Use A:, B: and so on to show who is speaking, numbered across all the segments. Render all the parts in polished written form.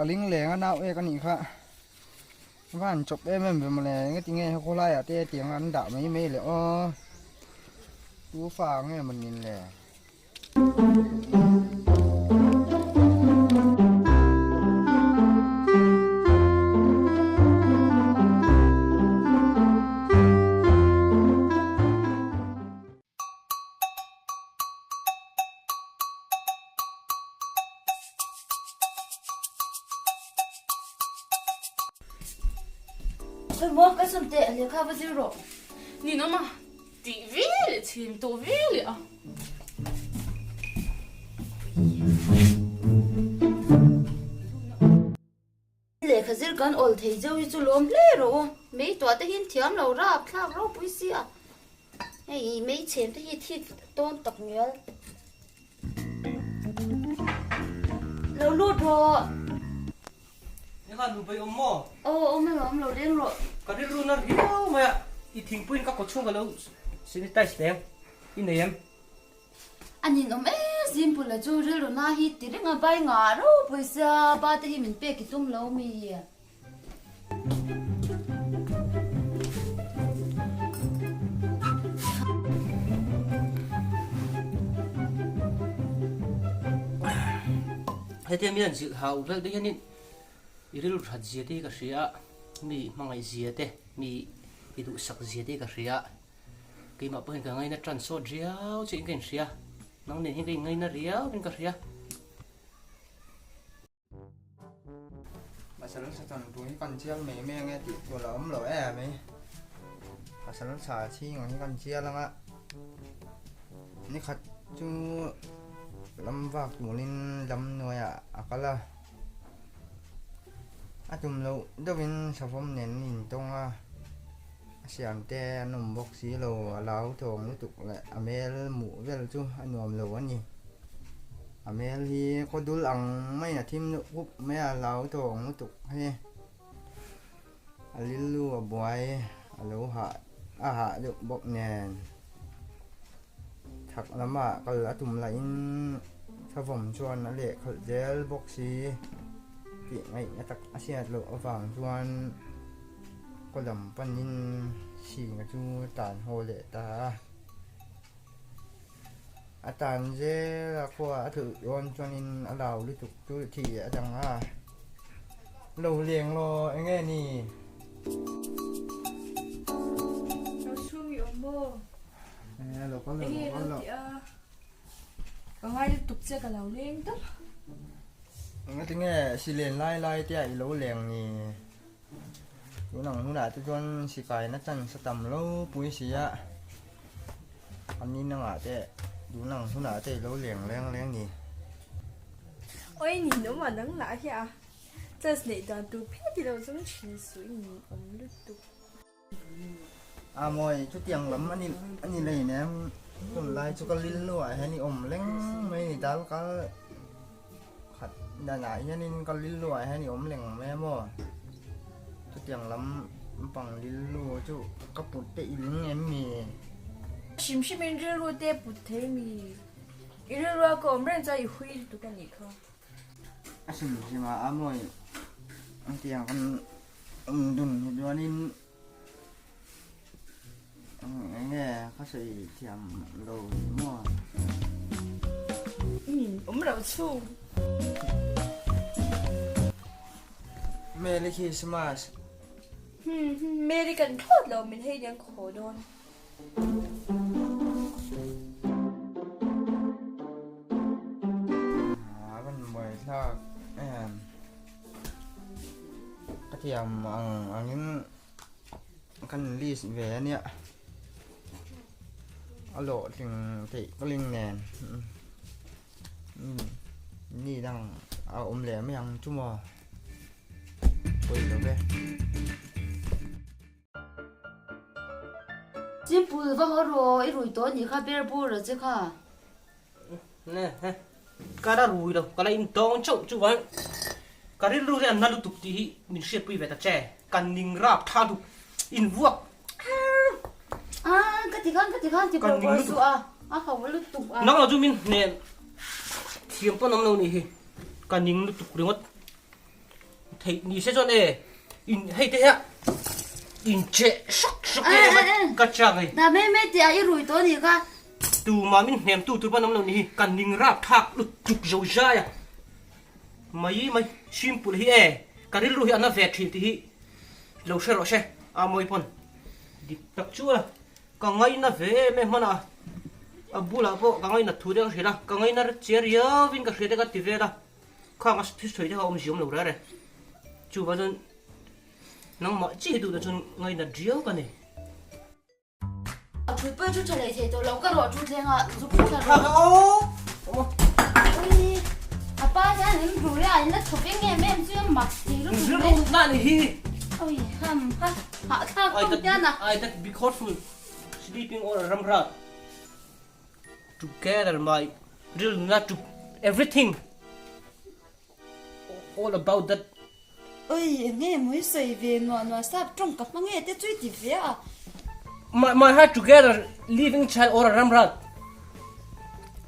A: lính lẻ nó nào cái này khác van chụp em về mà lẻ cái tiếng nghe cô lai à tê tiếng ăn đạo mấy mấy lẻ tú phà nghe mình nhìn lẻ
B: cái mua cái sườn tệ liền khao với gì rồi
C: nhìn nó mà tí vi lại chìm tổ vi liền
B: lệ khá dữ gan ổn thấy dâu chú lốm lê rồi mấy tuổi tới hiện thiếm lâu rapthlak rồi bùi xì à hay mấy chém tới hiện thịt tôn tộc nhớ lâu lụt rồi
D: cái nụ bay ôm mò
B: ôm mấy ôm lâu đen rồi
D: cái đi luôn nó hiếu mà ít thình pin các cổ chung cái lâu xin tay stem in này em
B: anh nhìn ông ấy Simpula Rilru na hit tí ngà bay ngà rồi bùi xì ba tới hiện mình bê cái tôm lâu mì
D: thế thì mình dự hào về đấy nên ilu thật gì đấy cái gì á mi mang cái gì đấy mi ilu sắc gì đấy cái gì á cái mà bên cái ngay nó transfer riau chuyện cái gì á nó nên những cái ngay nó riau bên cái gì á
A: mà sao nó sẽ chọn túi con chia mấy mấy nghe thì của nó ấm lỗi à mấy mà sao nó xả chi ngon như con chia lắm áนี่ขัดจูลำบากอยู่ลินลำหน่วยอ่ะก็ละจุ่มเราเดี๋ยวเป็นสาวผมเน้นหินตรงเสียงแต่หนุ่มบกสีเราเล้าทองนี่ตุกแหละอเมลหมูเวลจูอันนวมเราวันนี้อเมลที่ก็ดูหลังไม่น่ะทิมนุปุ๊บไม่เล้าทองนี่ตุกให้ลิลลูบวยเราหาอาหารเดือบกแนนถักลำบากก็เหลือตุ่มไหลถ้าผมชวนนั่นแหละเขาเจลบกสีที่ไงตักอาเซียนโลกฝั่งชวนก็ลำปันยินฉีกจูตานโฮเลตาอาตานเจละขวาถือโยนชวนินอาเหล่าลิตุกจูที่จังเราเลี้ยงรอไอ้แง่นี่เราก็เลยก็เรา
C: ก็ให้ตุกเจกับเราเลี้ยงตั้ง
A: งั้นถึงไงสิเลียนไล่เตี้ยอีโลเลียงนี่ดูหนังดูหนาทุกคนสิไก่นัดจันสตัมโลปุ้ยสีอะอันนี้นังอ่ะเต้ดูหนังดูหนาเต้โลเลียงเลี้ยงนี่
C: โอ้ย你能嘛能拿下这是哪段图片的那种情绪你我们的图
A: มวยชุดเตียงล้ำอันนี้เลยเนี่ยต้นลายชุกลิ้นลอยให้นี่อมเล้งไม่นี่ตาก็ขัดด่าหนาอย่างนี้ก็ลิ้นลอยให้นี่อมเล้งแม่หม้อชุดเตียงล้ำปังลิ้นลูจุกระปุกเตะลิ้นเอ็มมี
C: 是不是明日落地不太米一日落个我们人在一会都跟你看
A: สิใช่ไหมมวยเตียงกันดุนอยู่วันนี้nghe có sự thèm đồ mua
C: ốm đầu chu
A: Merry Christmas
C: mẹ đi cần thoát đầu mình hay đang khổ đôn
A: mình mời sao cái thèm những căn list về nè lộถึงติก็ลิงแนนนี่ดังเอาอมแหลมไม่ยังจุ่มอ่ะไปแล้วเว้ย
B: จิ้มปูว่าเขารอไอ้รุ่ยตัวนี้ค่ะเบลบูร์จ้ะค่ะ
D: nè cái đó rùi đâu cái này in tông chậu chú vậy cái đi rùi anh nalu tục tí mình sẽ quy về ta trẻ cần ninh rap tha tục in vuông
B: cái gì con thì
D: còn
B: bơ sữa không có lutuk
D: nó là chú mình nè thiêm con nông nông này cần ninh lutuk đúng không thấy nhỉ sẽ chọn ê in hay thế ạ in chế sắc cái này cắt chang này
B: na me tia I rui to ni ka
D: tu mà mình hẻm tu ban năm lâu ni cần ning rapthlak lutuk dầu dai à mày simple hi ê cái Rilru hi anh về thì lâu xe à mày pon đi tập chúa cái ngày nó về mấy mà na abu la po cái ngày nó thu được gì đó cái ngày nó chơi riêng vin cái gì đó cái tivi đó không có thích chơi thì ông dùng lâu rồi chú bây giờ nang mọi chi đủ là chun ngay là riêng cái này
B: chú bơi chú trở lại thế tôi lâu cái rồi chú xem à chú phụ cái rồi ôi à ba cha nên rủ ra anh nó chụp cái nghe mấy em chưa mặc thì lúc
D: riêng không nãy hi
B: ôi ham ha hạ thang không cha nè
D: I that be careful sleeping or ramrat together my real not to everything all about that
B: ôi nghe mới xây về nó sắp trong cặp mà nghe tới chui thì về à
D: my heart together living child or ramrat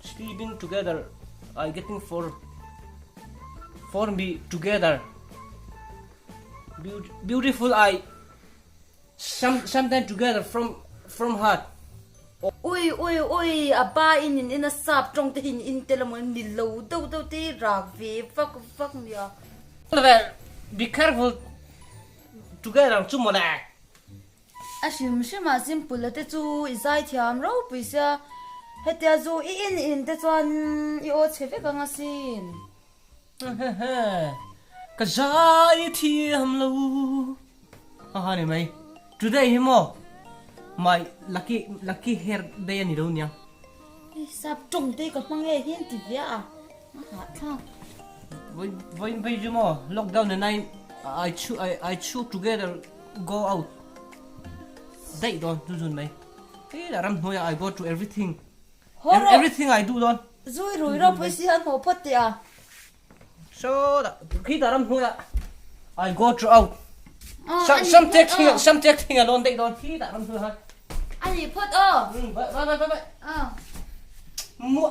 D: sleeping together I getting for me together beautiful I sometimes together from heart
B: ôi à ba in a sắp trong cái hình in tên là một nít lâu đâu thế rạc về vắc nhở
D: be careful together chung một này
B: à xem mà Simpula thế chú izai thiam rau pisa hết tia chú in thế chuan yêu chế với cái xin
D: cái giải thiam lâu à này mày today him my lucky hair day ni đâu nhá
B: sắp trong thế cái mang nghe hiên thì về à hả thang
D: When you more lockdown and I choose together go out. Date don't do me. Hey, ram hoya I go to everything. Everything I do don't.
B: rồi rồi ra bây giờ họ phát tiệt.
D: So khi ram hoya I go to out. Some thing alone date don't. Khi ram hoya.
B: Anh đi phát
D: Bye. Mua